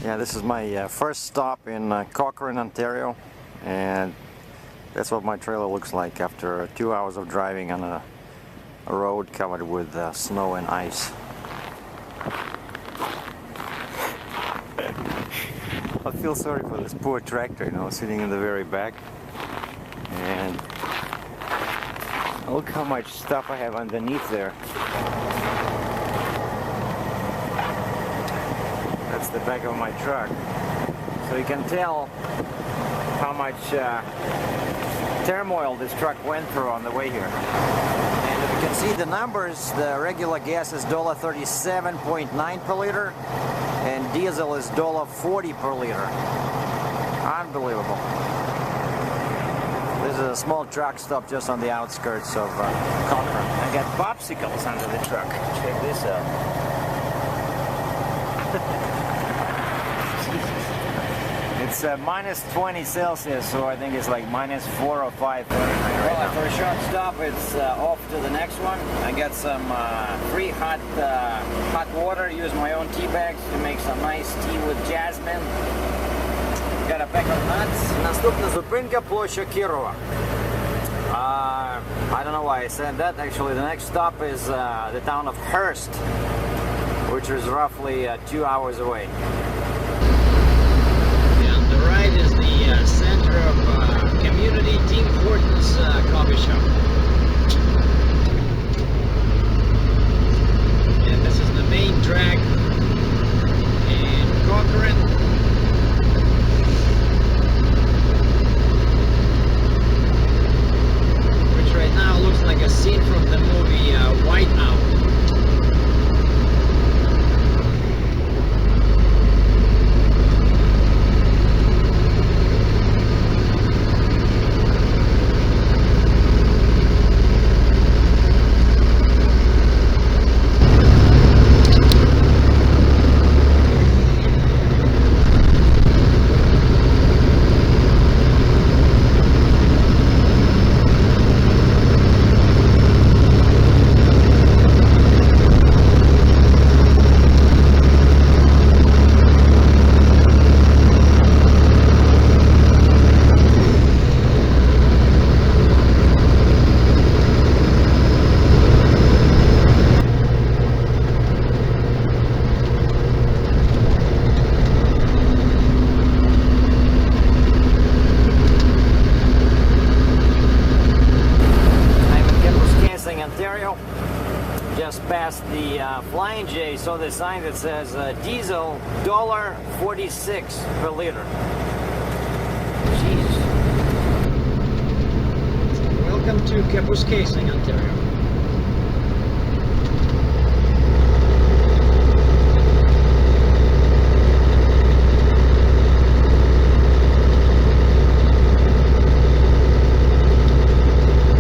Yeah, this is my first stop in Cochrane, Ontario, and that's what my trailer looks like after 2 hours of driving on a road covered with snow and ice. I feel sorry for this poor tractor, you know, sitting in the very back, and look how much stuff I have underneath there. That's the back of my truck, so you can tell how much turmoil this truck went through on the way here. And if you can see the numbers, the regular gas is $37.9 per liter and diesel is $40 per liter. Unbelievable. This is a small truck stop just on the outskirts of Cochrane. I got popsicles under the truck. Check this out. It's minus 20 Celsius, so I think it's like minus 4 or 5 Fahrenheit right now. For a short stop, it's off to the next one. I got some free hot water. Use my own tea bags to make some nice tea with jasmine. Got a pack of nuts. Наступна зупинка площа Кирова. I don't know why I said that. Actually, the next stop is the town of Hurst, which is roughly 2 hours away. Right is the center of community Tim Hortons coffee shop. And this is the main drag in Cochrane. Which right now looks like a scene from the movie White Owl. Just past the Flying J, saw the sign that says diesel $46 per liter. Jeez. Welcome to Kapuskasing, Ontario.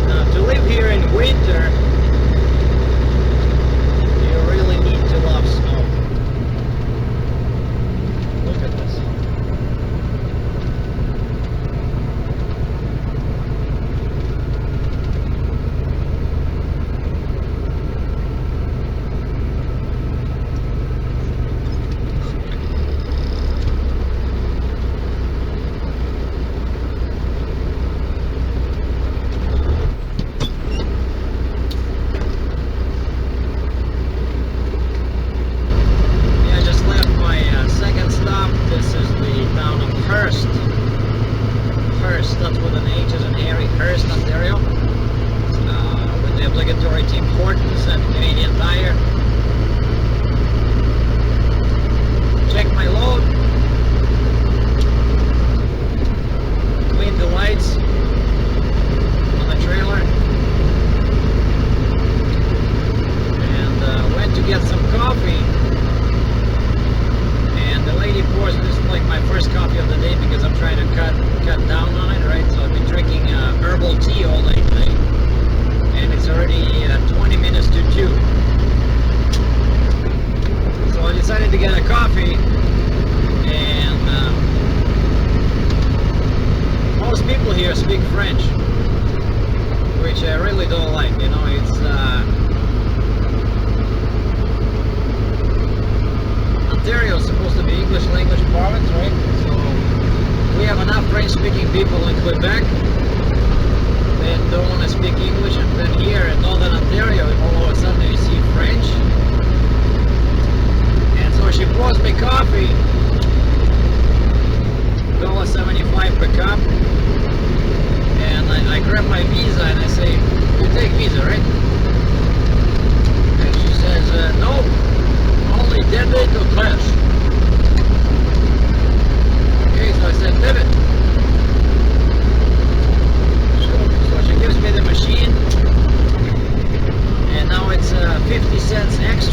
Now, to live here in winter,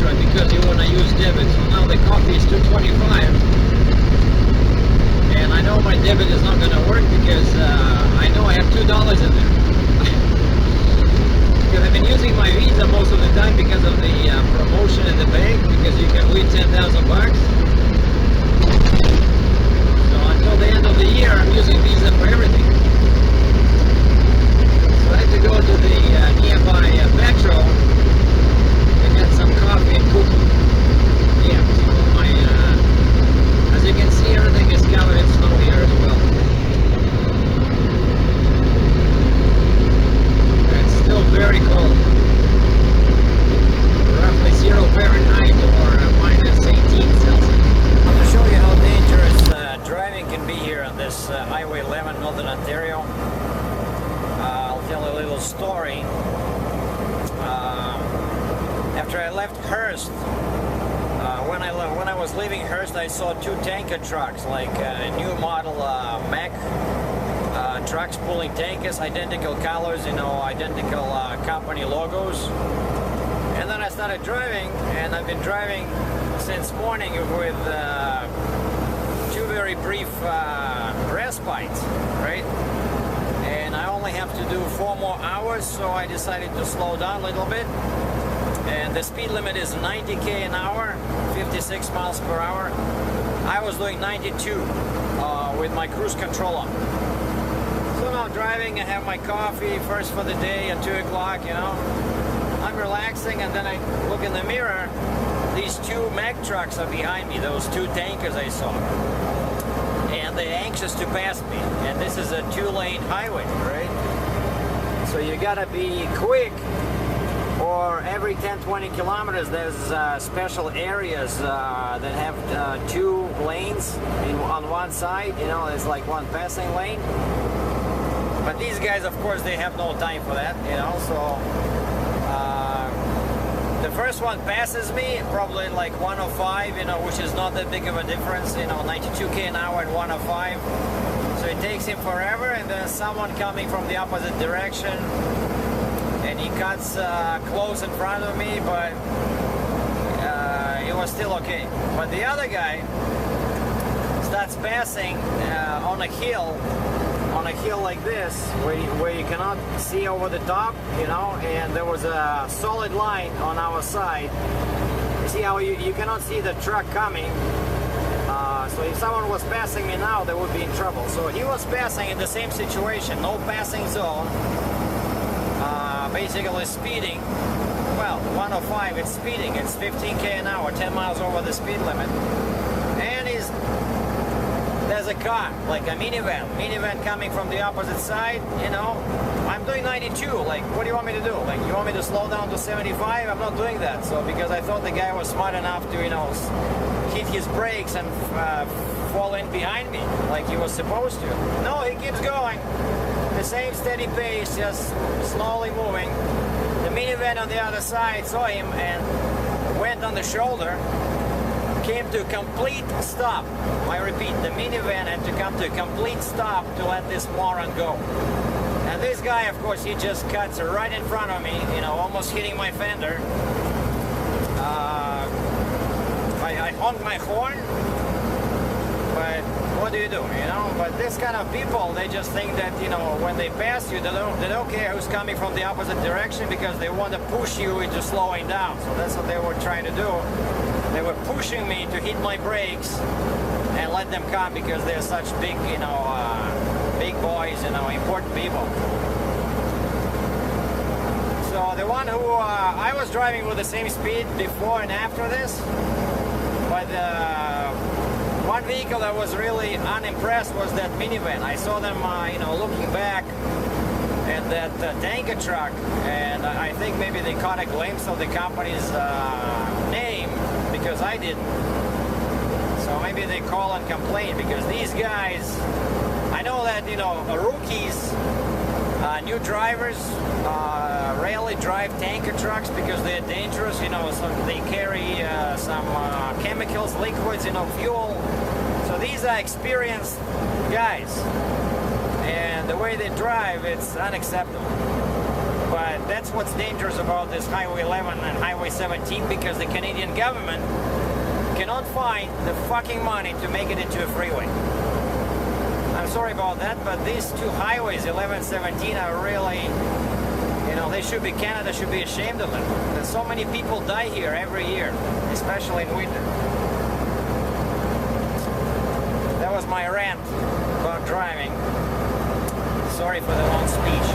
extra because you want to use debit. So now the coffee is $2.25, and I know my debit is not going to work because I know I have $2 in there. Because I've been using my Visa most of the time because of the promotion in the bank, because you can win 10,000 bucks. So until the end of the year, I'm using Visa for everything. So I have to go to the nearby Petro to get some coffee and cookie. Yeah, so my, as you can see, everything is covered in snow here as well. It's still very cold. Roughly 0 Fahrenheit or minus 18 Celsius. To show you how dangerous driving can be here on this Highway 11, Northern Ontario, I'll tell a little story. After I left Hurst, when I was leaving Hurst, I saw 2 tanker trucks, like new model Mack trucks pulling tankers, identical colors, you know, identical company logos. And then I started driving, and I've been driving since morning with 2 very brief respites, right? And I only have to do 4 more hours, so I decided to slow down a little bit. And the speed limit is 90 km an hour, 56 miles per hour. I was doing 92 with my cruise control on. So now driving, I have my coffee first for the day at 2 o'clock, you know. I'm relaxing, and then I look in the mirror. These 2 Mack trucks are behind me, those 2 tankers I saw. And they're anxious to pass me. And this is a 2-lane highway, right? So you gotta be quick, or every 10-20 kilometers there's special areas that have 2 lanes on one side, you know, it's like 1 passing lane. But these guys, of course, they have no time for that, you know, so the first one passes me, probably like 105, you know, which is not that big of a difference, you know, 92 km an hour at 105. So it takes him forever, and then someone coming from the opposite direction, and he cuts close in front of me, but it was still okay. But the other guy starts passing on a hill like this, where you cannot see over the top, you know, and there was a solid line on our side. You see how you cannot see the truck coming. So if someone was passing me now, they would be in trouble. So he was passing in the same situation, no passing zone. Basically speeding. Well, 105, it's speeding. It's 15 km an hour, 10 miles over the speed limit. And there's a car, like a minivan coming from the opposite side, you know. I'm doing 92, like, what do you want me to do? Like, you want me to slow down to 75? I'm not doing that. So, because I thought the guy was smart enough to, you know, hit his brakes and fall in behind me, like he was supposed to. No, he keeps going. The same steady pace, just slowly moving. The minivan on the other side saw him and went on the shoulder. Came to a complete stop. I repeat, the minivan had to come to a complete stop to let this moron go. And this guy, of course, he just cuts right in front of me, you know, almost hitting my fender. I honked my horn, but what do you do, you know? But this kind of people, they just think that, you know, when they pass you, they don't care who's coming from the opposite direction, because they want to push you into slowing down. So that's what they were trying to do. They were pushing me to hit my brakes and let them come, because they're such big, you know, big boys, you know, important people. So the one who, I was driving with the same speed before and after this, but one vehicle that was really unimpressed was that minivan. I saw them, you know, looking back at that tanker truck, and I think maybe they caught a glimpse of the company's name, because I didn't. So maybe they call and complain, because these guys, I know that, you know, rookies, new drivers rarely drive tanker trucks because they're dangerous, you know, so they carry some chemicals, liquids, you know, fuel. So these are experienced guys, and the way they drive, it's unacceptable. But that's what's dangerous about this Highway 11 and Highway 17, because the Canadian government cannot find the fucking money to make it into a freeway. I'm sorry about that, but these two highways, 11 and 17, are really, you know, Canada should be ashamed of them. There's so many people die here every year, especially in winter. That was my rant about driving. Sorry for the long speech.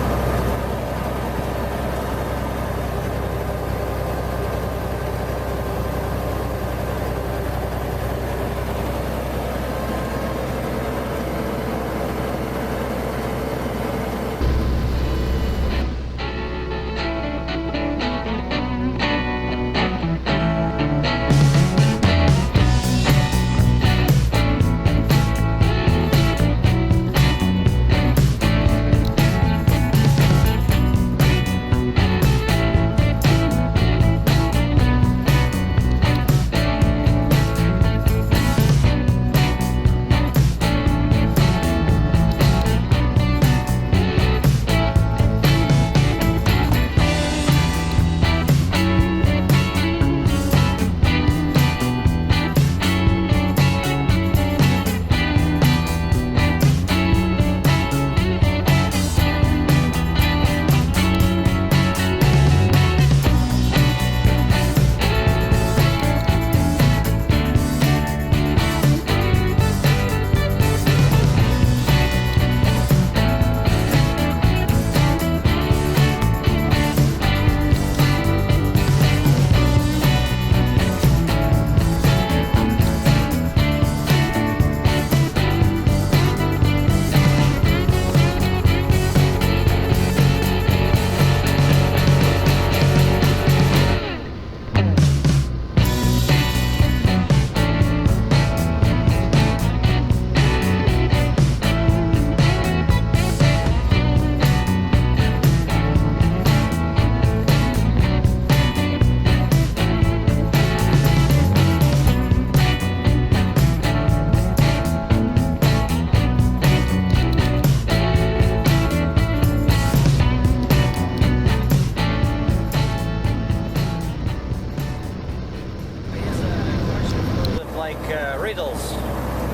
Riddles.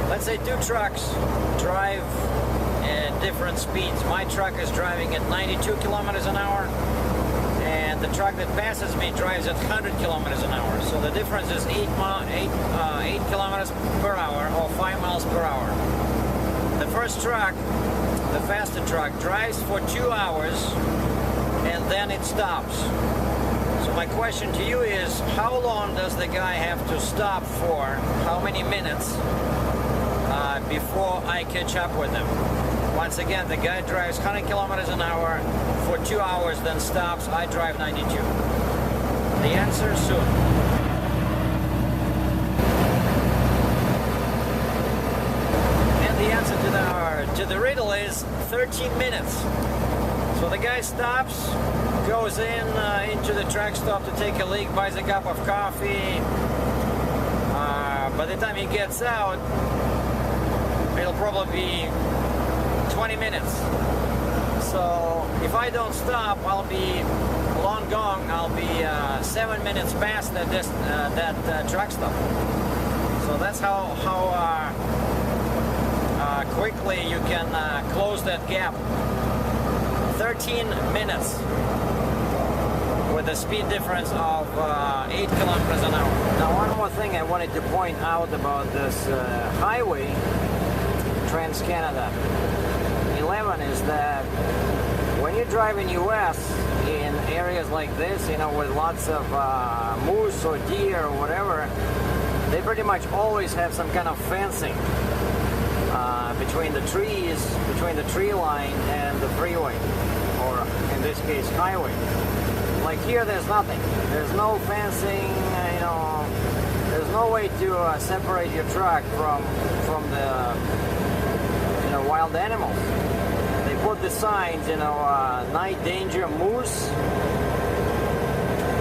Let's say two trucks drive at different speeds. My truck is driving at 92 kilometers an hour, and the truck that passes me drives at 100 kilometers an hour. So the difference is 8 kilometers per hour or 5 miles per hour. The first truck, the faster truck, drives for 2 hours and then it stops. So my question to you is, how long does the guy have to stop for? How many minutes before I catch up with him? Once again, the guy drives 100 kilometers an hour for 2 hours, then stops. I drive 92. The answer soon. And the answer to the riddle is 13 minutes. So the guy stops, goes into the truck stop to take a leak, buys a cup of coffee. By the time he gets out, it'll probably be 20 minutes. So if I don't stop, I'll be long gone. I'll be 7 minutes past that truck stop. So that's how quickly you can close that gap. 13 minutes with a speed difference of 8 kilometers an hour. Now, one more thing I wanted to point out about this highway, Trans-Canada 11, is that when you drive in US in areas like this, you know, with lots of moose or deer or whatever, they pretty much always have some kind of fencing between the trees, between the tree line and the freeway, or in this case, highway. Like here, there's nothing. There's no fencing, you know, there's no way to separate your truck from the, you know, wild animals. They put the signs, you know, night danger, moose,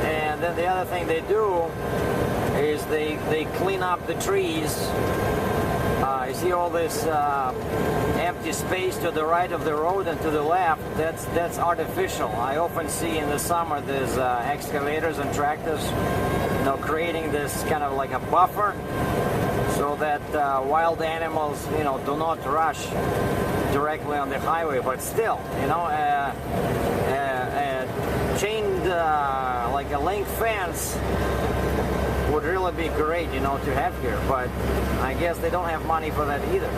and then the other thing they do is they clean up the trees You see all this empty space to the right of the road and to the left. That's artificial. I often see in the summer there's excavators and tractors, you know, creating this kind of like a buffer so that wild animals, you know, do not rush directly on the highway. But still, you know, chained like a link fence would really be great, you know, to have here, but I guess they don't have money for that either.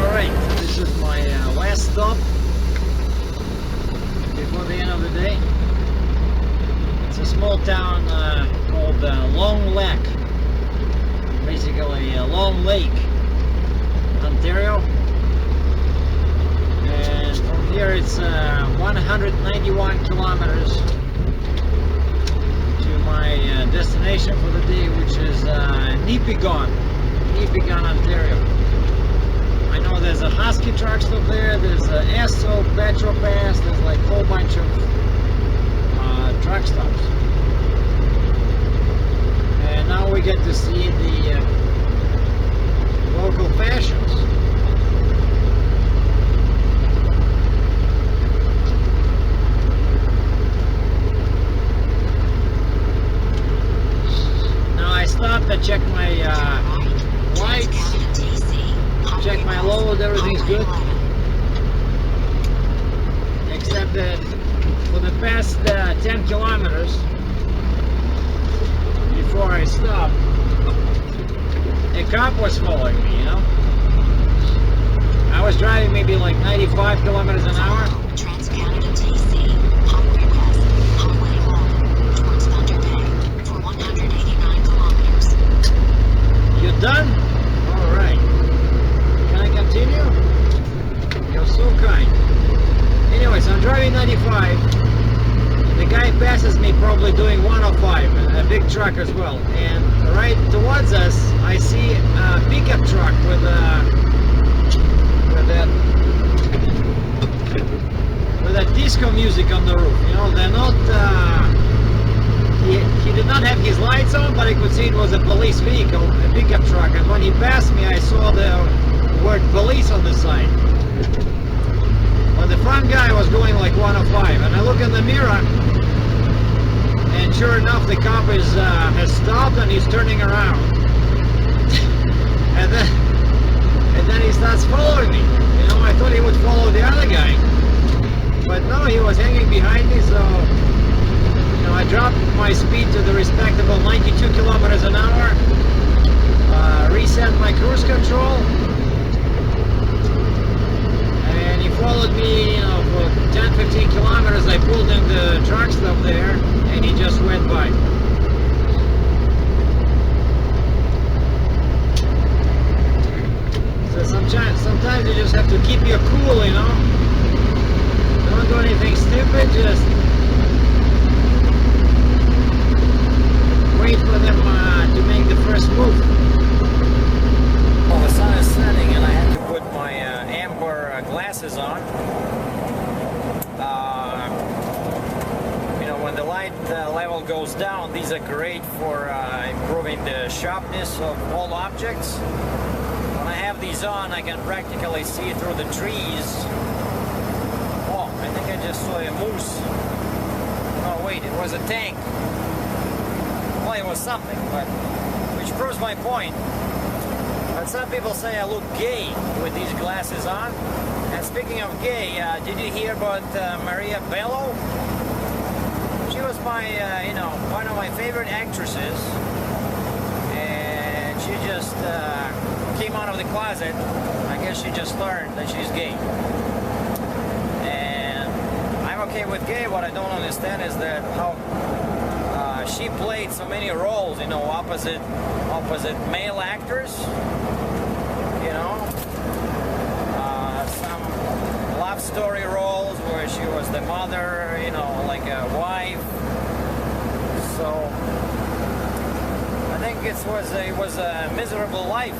All right, this is my last stop before the end of the day. It's a small town called Long Lake, basically Long Lake, Ontario. And from here it's 191 kilometers my destination for the day, which is Nipigon, Ontario. I know there's a Husky truck stop there, there's a Esso, Petro Pass, there's like a whole bunch of truck stops. And now we get to see the local fashions. Stopped, I checked my lights, checked my load, everything's good. Except that for the past 10 kilometers before I stopped, a cop was following me, you know. I was driving maybe like 95 kilometers an hour. Done? Alright. Can I continue? You're so kind. Anyways, I'm driving 95. The guy passes me probably doing 105, a big truck as well. And right towards us, I see a pickup truck with that disco music on the roof. You know, they're not he did not have his lights on, but I could see it was a police vehicle, a pickup truck, and when he passed me I saw the word police on the side. But the front guy was going like 105, and I look in the mirror, and sure enough the cop has stopped and he's turning around. and then he starts following me. You know, I thought he would follow the other guy, but no, he was hanging behind me, so I dropped my speed to the respectable 92 kilometers an hour, reset my cruise control, and he followed me, you know, for 10-15 kilometers. I pulled in the truck stop there, and he just went by. So sometimes you just have to keep your cool, you know. Don't do anything stupid, just wait for them to make the first move. Well, the sun is setting and I have to put my amber glasses on. You know, when the light level goes down, these are great for improving the sharpness of all objects. When I have these on, I can practically see through the trees. Oh, I think I just saw a moose. Oh wait, it was a tank. Well, it was something, but which proves my point. But some people say I look gay with these glasses on. And speaking of gay, did you hear about Maria Bello? She was my, you know, one of my favorite actresses, and she just came out of the closet. I guess she just learned that she's gay. And I'm okay with gay. What I don't understand is that how she played so many roles, you know, opposite male actors, you know, some love story roles where she was the mother, you know, like a wife. So I think it was a miserable life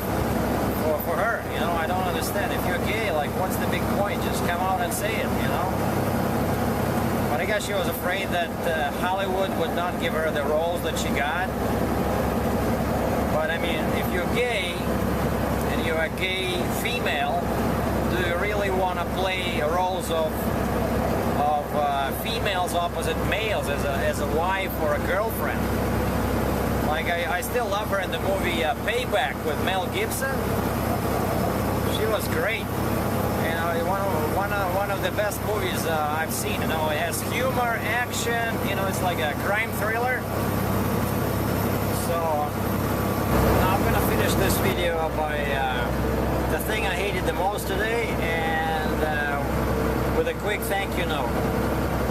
for her, you know. I don't understand. If you're gay, like, what's the big point? Just come out and say it, you know. But I guess she was afraid that Hollywood would not give her the roles that she got. But I mean, if you're gay, a gay female, do you really want to play roles of females opposite males as a wife or a girlfriend? Like I still love her in the movie Payback with Mel Gibson. She was great. You know, one of the best movies I've seen. You know, it has humor, action. You know, it's like a crime thriller. So now I'm gonna finish this video by the thing I hated the most today, and with a quick thank you note.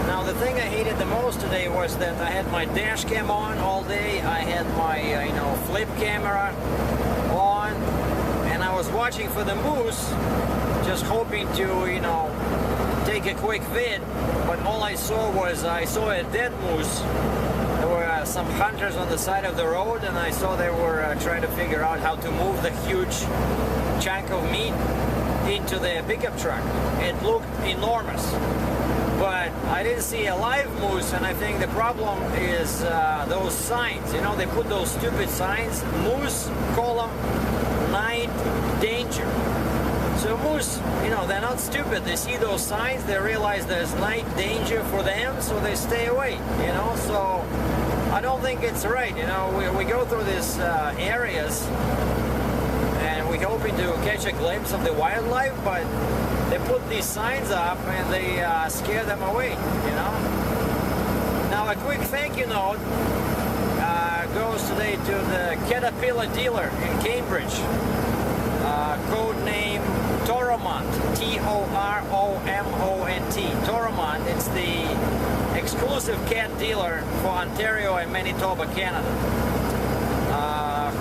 Now the thing I hated the most today was that I had my dash cam on all day. I had my you know, flip camera on, and I was watching for the moose, just hoping to, you know, take a quick vid. But all I saw was a dead moose. There were some hunters on the side of the road, and I saw they were trying to figure out how to move the huge chunk of meat into the pickup truck. It looked enormous. But I didn't see a live moose, and I think the problem is those signs. You know, they put those stupid signs, moose, column, night, danger. So moose, you know, they're not stupid. They see those signs, they realize there's night danger for them, so they stay away, you know. So I don't think it's right, you know. We go through these areas, and we're hoping to catch a glimpse of the wildlife, but they put these signs up and they scare them away, you know. Now a quick thank you note goes today to the Caterpillar dealer in Cambridge. Code name Toromont, T-O-R-O-M-O-N-T, Toromont. It's the exclusive cat dealer for Ontario and Manitoba, Canada.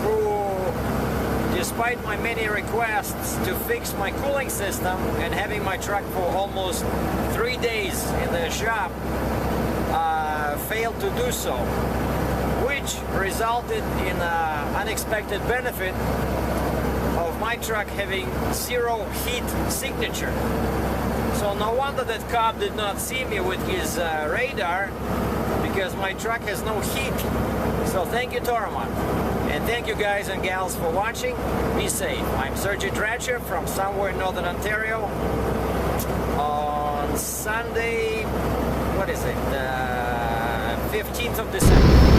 Who, despite my many requests to fix my cooling system and having my truck for almost 3 days in the shop, failed to do so, which resulted in an unexpected benefit of my truck having zero heat signature. So no wonder that cop did not see me with his radar, because my truck has no heat. So thank you, Toromont. And thank you guys and gals for watching. Be safe. I'm Sergie Dratchev from somewhere in Northern Ontario. On Sunday, what is it? 15th of December.